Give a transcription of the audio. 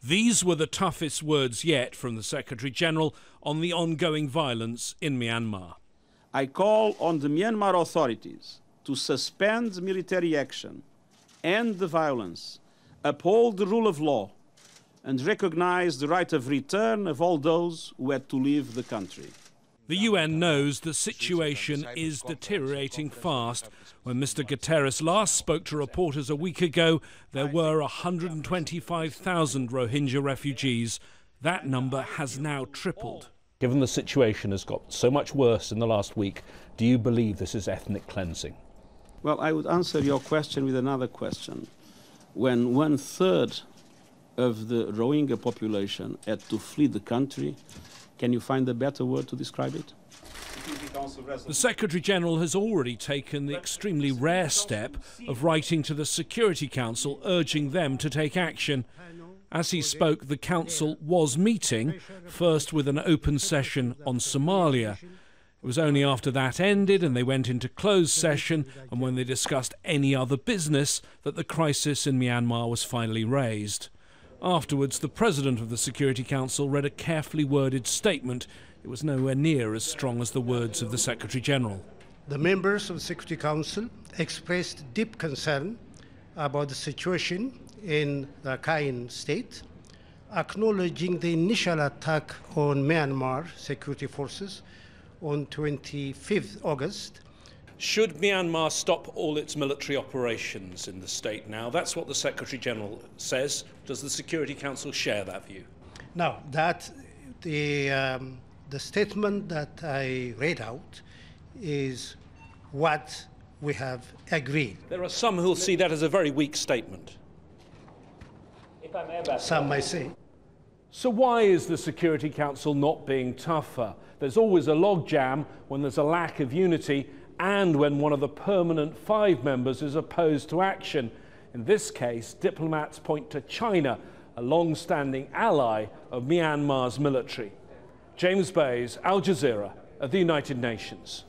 These were the toughest words yet from the Secretary-General on the ongoing violence in Myanmar. I call on the Myanmar authorities to suspend military action, end the violence, uphold the rule of law, and recognize the right of return of all those who had to leave the country. The UN knows the situation is deteriorating fast. When Mr. Guterres last spoke to reporters a week ago, there were 125,000 Rohingya refugees. That number has now tripled. Given the situation has got so much worse in the last week, do you believe this is ethnic cleansing? Well, I would answer your question with another question. When 1/3 of the Rohingya population had to flee the country, can you find a better word to describe it? The Secretary-General has already taken the extremely rare step of writing to the Security Council urging them to take action. As he spoke, the Council was meeting, first with an open session on Somalia. It was only after that ended and they went into closed session and when they discussed any other business that the crisis in Myanmar was finally raised. Afterwards, the President of the Security Council read a carefully worded statement. It was nowhere near as strong as the words of the Secretary-General. The members of the Security Council expressed deep concern about the situation in the Rakhine state, acknowledging the initial attack on Myanmar security forces on 25th August. Should Myanmar stop all its military operations in the state now? That's what the Secretary-General says. Does the Security Council share that view? Now, that the statement that I read out is what we have agreed. There are some who'll see that as a very weak statement. Some might say. So why is the Security Council not being tougher? There's always a logjam when there's a lack of unity and when one of the permanent 5 members is opposed to action. In this case, diplomats point to China, a long-standing ally of Myanmar's military. James Bays, Al Jazeera, at the United Nations.